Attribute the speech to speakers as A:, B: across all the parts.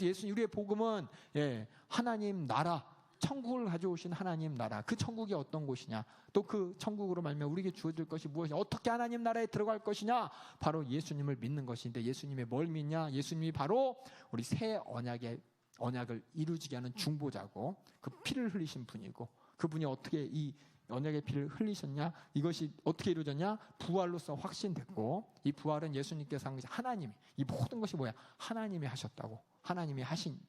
A: 그래서 우리의 복음은 하나님 나라, 천국을 가져오신 하나님 나라, 그 천국이 어떤 곳이냐, 또 그 천국으로 말미암아 우리에게 주어질 것이 무엇이냐, 어떻게 하나님 나라에 들어갈 것이냐, 바로 예수님을 믿는 것인데, 예수님의 뭘 믿냐? 예수님이 바로 우리 새 언약을 이루어지게 하는 중보자고, 그 피를 흘리신 분이고, 그분이 어떻게 이 언약의 피를 흘리셨냐? 이것이 어떻게 이루어졌냐? 부활로서 확신됐고, 이 부활은 예수님께서 한 것이 하나님이, 이 모든 것이 뭐야? 하나님이 하셨다고. 하나님이 하신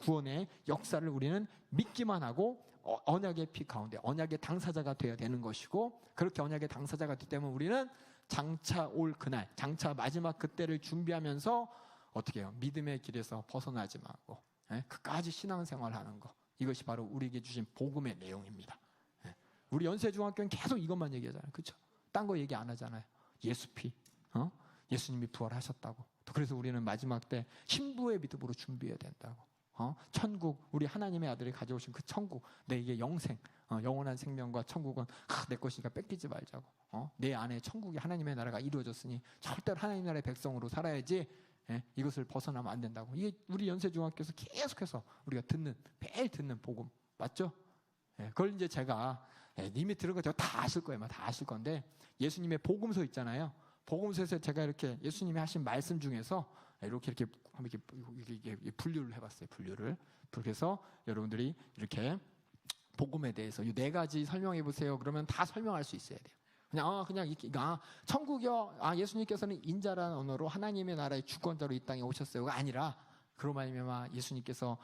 A: 구원의 역사를 우리는 믿기만 하고 언약의 피 가운데 언약의 당사자가 되어야 되는 것이고, 그렇게 언약의 당사자가 되기 때문에 우리는 장차 올 그날, 장차 마지막 그때를 준비하면서 어떻게 해요? 믿음의 길에서 벗어나지 말고 끝까지 신앙생활하는 것, 이것이 바로 우리에게 주신 복음의 내용입니다. 우리 연세중학교는 계속 이것만 얘기하잖아요. 그렇죠? 딴 거 얘기 안 하잖아요. 예수 피, 예수님이 부활하셨다고. 또 그래서 우리는 마지막 때 신부의 믿음으로 준비해야 된다고. 천국, 우리 하나님의 아들이 가져오신 그 천국, 내게 영생, 영원한 생명과 천국은 내 것이니까 뺏기지 말자고. 내 안에 천국이, 하나님의 나라가 이루어졌으니 절대로 하나님 나라의 백성으로 살아야지, 이것을 벗어나면 안 된다고. 이게 우리 연세중학교에서 계속해서 우리가 매일 듣는 복음 맞죠? 그걸 이제 제가 이미 들은 거 제가 다 아실 거예요. 다 아실 건데, 예수님의 복음서 있잖아요. 복음서에서 제가 이렇게 예수님이 하신 말씀 중에서 이렇게 분류를 해봤어요. 분류를. 그래서 여러분들이 이렇게 복음에 대해서 이 4가지 설명해 보세요. 그러면 다 설명할 수 있어야 돼요. 그냥 천국이요. 예수님께서는 인자라는 언어로 하나님의 나라의 주권자로 이 땅에 오셨어요가 아니라, 그로 말미암아 예수님께서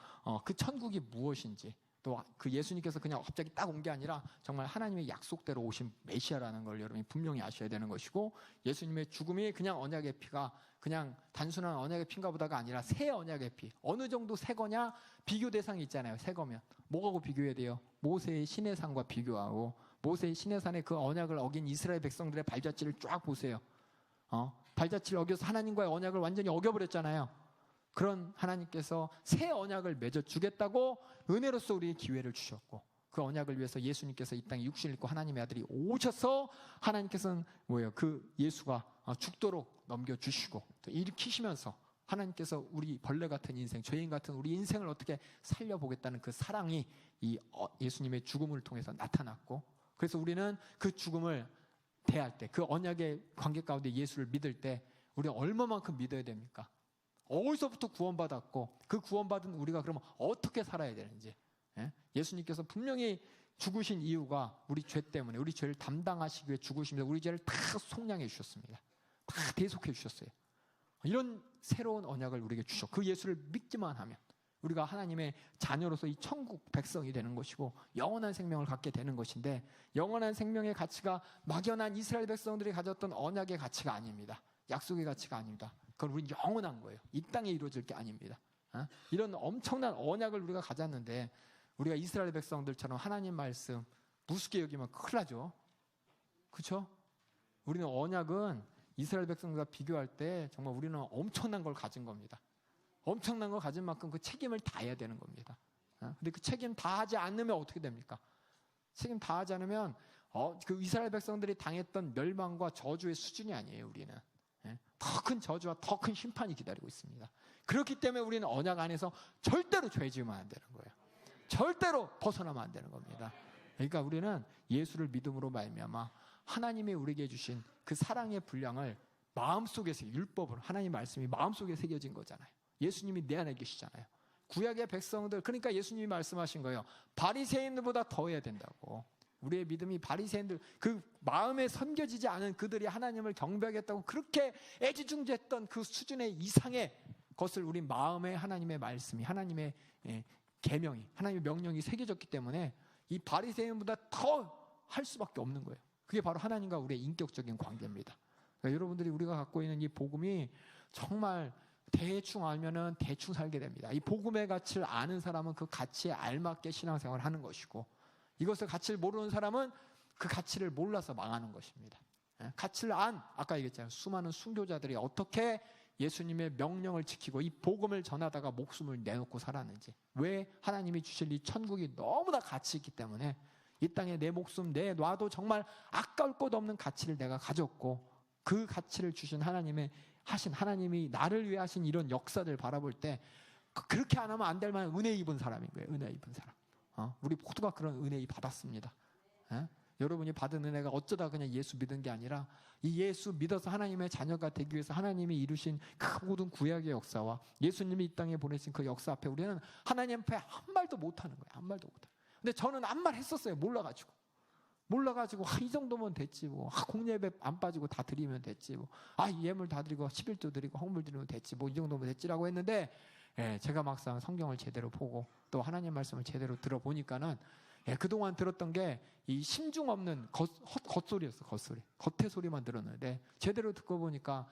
A: 그 천국이 무엇인지, 또 그 예수님께서 그냥 갑자기 딱 온 게 아니라 정말 하나님의 약속대로 오신 메시아라는 걸 여러분이 분명히 아셔야 되는 것이고, 예수님의 죽음이 그냥 언약의 피가 그냥 단순한 언약의 피인가 보다가 아니라 새 언약의 피. 어느 정도 새 거냐? 비교 대상이 있잖아요. 새 거면 뭐하고 비교해야 돼요? 모세의 시내산과 비교하고, 모세의 시내산에 그 언약을 어긴 이스라엘 백성들의 발자취를 쫙 보세요. 발자취를 어겨서 하나님과의 언약을 완전히 어겨버렸잖아요. 그런 하나님께서 새 언약을 맺어주겠다고 은혜로서 우리의 기회를 주셨고, 그 언약을 위해서 예수님께서 이 땅에 육신을 입고 하나님의 아들이 오셔서, 하나님께서는 뭐예요? 그 예수가 죽도록 넘겨주시고 또 일으키시면서 하나님께서 우리 벌레 같은 인생, 죄인 같은 우리 인생을 어떻게 살려보겠다는 그 사랑이 이 예수님의 죽음을 통해서 나타났고, 그래서 우리는 그 죽음을 대할 때, 그 언약의 관계 가운데 예수를 믿을 때 우리가 얼마만큼 믿어야 됩니까? 어디서부터 구원받았고, 그 구원받은 우리가 그러면 어떻게 살아야 되는지. 예수님께서 분명히 죽으신 이유가 우리 죄 때문에, 우리 죄를 담당하시기 위해 죽으시면서 우리 죄를 다 속량해 주셨습니다. 다 대속해 주셨어요. 이런 새로운 언약을 우리에게 주셨고, 그 예수를 믿기만 하면 우리가 하나님의 자녀로서 이 천국 백성이 되는 것이고 영원한 생명을 갖게 되는 것인데, 영원한 생명의 가치가 막연한 이스라엘 백성들이 가졌던 언약의 가치가 아닙니다. 약속의 가치가 아닙니다. 그건 우리는 영원한 거예요. 이 땅에 이루어질 게 아닙니다. 이런 엄청난 언약을 우리가 가졌는데, 우리가 이스라엘 백성들처럼 하나님 말씀 무섭게 여기면 큰일 나죠. 그렇죠? 우리는 언약은 이스라엘 백성들과 비교할 때 정말 우리는 엄청난 걸 가진 겁니다. 엄청난 걸 가진 만큼 그 책임을 다해야 되는 겁니다. 근데 그 책임 다 하지 않으면 어떻게 됩니까? 책임 다 하지 않으면 그 이스라엘 백성들이 당했던 멸망과 저주의 수준이 아니에요. 우리는 더 큰 저주와 더 큰 심판이 기다리고 있습니다. 그렇기 때문에 우리는 언약 안에서 절대로 죄 지으면 안 되는 거예요. 절대로 벗어나면 안 되는 겁니다. 그러니까 우리는 예수를 믿음으로 말미암아 하나님이 우리에게 주신 그 사랑의 분량을 마음속에서, 율법으로 하나님 말씀이 마음속에 새겨진 거잖아요. 예수님이 내 안에 계시잖아요. 구약의 백성들, 그러니까 예수님이 말씀하신 거예요. 바리새인들보다 더 해야 된다고. 우리의 믿음이 바리새인들, 그 마음에 섬겨지지 않은 그들이 하나님을 경배하겠다고 그렇게 애지중지했던 그 수준의 이상의 것을 우리 마음에 하나님의 말씀이, 하나님의 계명이, 하나님의 명령이 새겨졌기 때문에 이 바리새인보다 더 할 수밖에 없는 거예요. 그게 바로 하나님과 우리의 인격적인 관계입니다. 그러니까 여러분들이 우리가 갖고 있는 이 복음이 정말 대충 알면은 대충 살게 됩니다. 이 복음의 가치를 아는 사람은 그 가치에 알맞게 신앙생활을 하는 것이고, 이것을 가치를 모르는 사람은 그 가치를 몰라서 망하는 것입니다. 가치를 아까 얘기했잖아요. 수많은 순교자들이 어떻게 예수님의 명령을 지키고 이 복음을 전하다가 목숨을 내놓고 살았는지. 왜? 하나님이 주실 이 천국이 너무나 가치 있기 때문에 이 땅에 내 목숨 내놔도 정말 아까울 것 없는 가치를 내가 가졌고, 그 가치를 주신 하나님이 나를 위해 하신 이런 역사를 바라볼 때 그렇게 안 하면 안 될 만한 은혜 입은 사람인 거예요. 은혜 입은 사람. 우리 모두가 그런 은혜 받았습니다. 여러분이 받은 은혜가 어쩌다 그냥 예수 믿은 게 아니라 이 예수 믿어서 하나님의 자녀가 되기 위해서 하나님이 이루신 그 모든 구약의 역사와 예수님이 이 땅에 보내신 그 역사 앞에 우리는 하나님 앞에 한 말도 못하는 거예요. 한 말도 못하는. 근데 저는 한 말 했었어요. 몰라가지고 이 정도면 됐지 뭐. 공예배 안 빠지고 다 드리면 됐지 뭐. 예물 다 드리고 11조 드리고 헌물 드리면 됐지 뭐. 이 정도면 됐지라고 했는데 제가 막상 성경을 제대로 보고 또 하나님 말씀을 제대로 들어보니까는 그동안 들었던 게 이 심중 없는 겉소리였어. 겉의 소리만 들었는데 제대로 듣고 보니까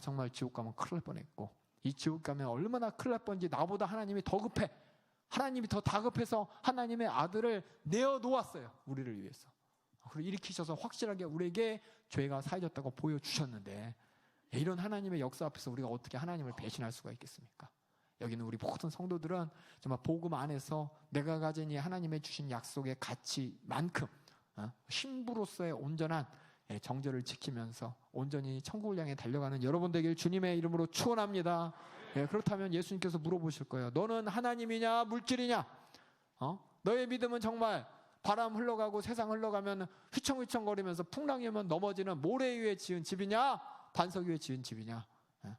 A: 정말 지옥 가면 큰일 날 뻔했고 이 지옥 가면 얼마나 큰일 날 뻔인지 나보다 하나님이 더 급해. 하나님이 더 다급해서 하나님의 아들을 내어놓았어요. 우리를 위해서. 그리고 일으키셔서 확실하게 우리에게 죄가 사해졌다고 보여주셨는데 이런 하나님의 역사 앞에서 우리가 어떻게 하나님을 배신할 수가 있겠습니까? 여기는 우리 모든 성도들은 정말 복음 안에서 내가 가진 이 하나님의 주신 약속의 가치만큼 신부로서의 온전한 정절을 지키면서 온전히 천국을 향해 달려가는 여러분 되길 주님의 이름으로 축원합니다. 그렇다면 예수님께서 물어보실 거예요. 너는 하나님이냐 물질이냐? 너의 믿음은 정말 바람 흘러가고 세상 흘러가면 휘청휘청거리면서 풍랑이 오면 넘어지는 모래 위에 지은 집이냐? 반석 위에 지은 집이냐?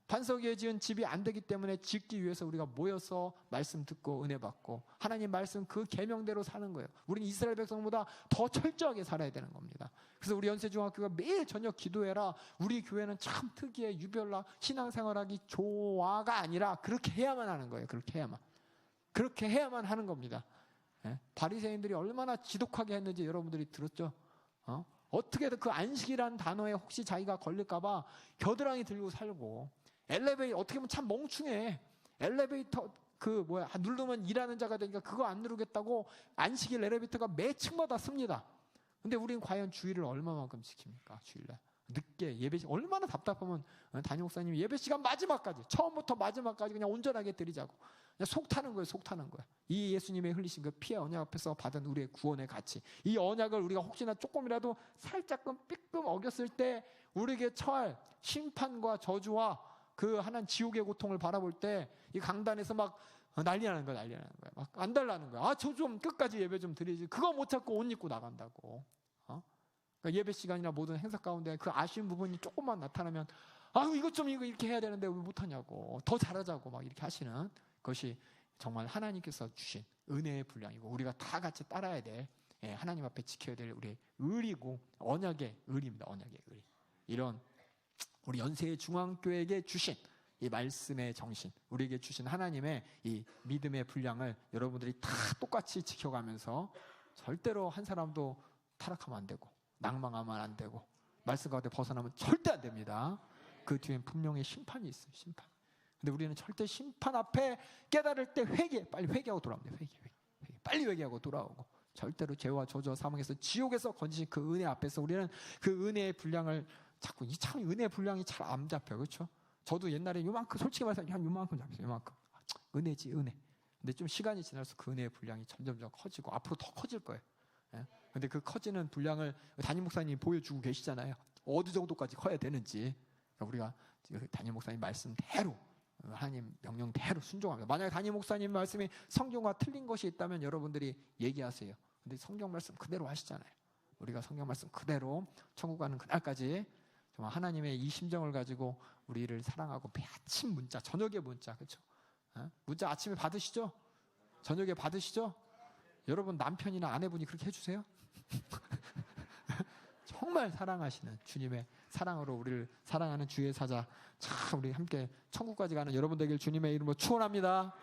A: 반석 위에 지은 집이 안 되기 때문에 짓기 위해서 우리가 모여서 말씀 듣고 은혜 받고 하나님 말씀 그 계명대로 사는 거예요. 우리는 이스라엘 백성보다 더 철저하게 살아야 되는 겁니다. 그래서 우리 연세중학교가 매일 저녁 기도해라. 우리 교회는 참 특이해. 유별나 신앙생활하기 좋아가 아니라 그렇게 해야만 하는 거예요. 그렇게 해야만 하는 겁니다. 바리새인들이 얼마나 지독하게 했는지 여러분들이 들었죠? 어떻게든 그 안식이라는 단어에 혹시 자기가 걸릴까봐 겨드랑이 들고 살고 엘리베이터 어떻게 보면 참 멍충해. 엘리베이터 누르면 일하는 자가 되니까 그거 안 누르겠다고 안식일 엘리베이터가 매 층마다 씁니다. 근데 우리는 과연 주일을 얼마만큼 지킵니까? 주일날 늦게 예배 시간 얼마나 답답하면 담임 목사님이 예배 시간 마지막까지 처음부터 마지막까지 그냥 온전하게 드리자고 그냥 속 타는 거예요. 이 예수님의 흘리신 그 피의 언약 앞에서 받은 우리의 구원의 가치, 이 언약을 우리가 혹시나 조금이라도 살짝끔 삐끔 어겼을 때 우리에게 처할 심판과 저주와 그 하나님 지옥의 고통을 바라볼 때 이 강단에서 막 난리 나는 거야. 막 안달나는 거야. 저 좀 끝까지 예배 좀 드리지. 그거 못 찾고 옷 입고 나간다고. 그러니까 예배 시간이나 모든 행사 가운데 그 아쉬운 부분이 조금만 나타나면 이거 이렇게 해야 되는데 왜 못하냐고, 더 잘하자고 막 이렇게 하시는 것이 정말 하나님께서 주신 은혜의 분량이고 우리가 다 같이 따라야 될 하나님 앞에 지켜야 될 우리의 의리고 언약의 의리입니다. 언약의 의리. 이런 우리 연세의 중앙교회에게 주신 이 말씀의 정신, 우리에게 주신 하나님의 이 믿음의 분량을 여러분들이 다 똑같이 지켜가면서 절대로 한 사람도 타락하면 안 되고 낭망하면 안 되고 말씀 가운데 벗어나면 절대 안 됩니다. 그 뒤엔 분명히 심판이 있어요. 심판. 근데 우리는 절대 심판 앞에 깨달을 때 빨리 회개하고 돌아옵니다. 회개. 빨리 회개하고 돌아오고 절대로 죄와 저주와 사망에서 지옥에서 건지신 그 은혜 앞에서 우리는 그 은혜의 분량을 자꾸 참 은혜의 분량이 잘 안 잡혀요. 그렇죠? 저도 옛날에 요만큼 솔직히 말해서 한 요만큼 잡혔어요. 요만큼. 은혜지 은혜. 근데 좀 시간이 지날수록 그 은혜의 분량이 점점 커지고 앞으로 더 커질 거예요. 근데 그 커지는 분량을 담임 목사님이 보여주고 계시잖아요. 어느 정도까지 커야 되는지. 우리가 담임 목사님 말씀대로 하나님 명령대로 순종합니다. 만약에 담임 목사님 말씀이 성경과 틀린 것이 있다면 여러분들이 얘기하세요. 근데 성경 말씀 그대로 하시잖아요. 우리가 성경 말씀 그대로 천국 가는 그날까지 정말 하나님의 이 심정을 가지고 우리를 사랑하고 아침 문자, 저녁에 문자, 그렇죠? 문자 아침에 받으시죠? 저녁에 받으시죠? 여러분 남편이나 아내분이 그렇게 해주세요? 정말 사랑하시는 주님의 사랑으로 우리를 사랑하는 주의 사자, 참 우리 함께 천국까지 가는 여러분 되길 주님의 이름으로 축원합니다.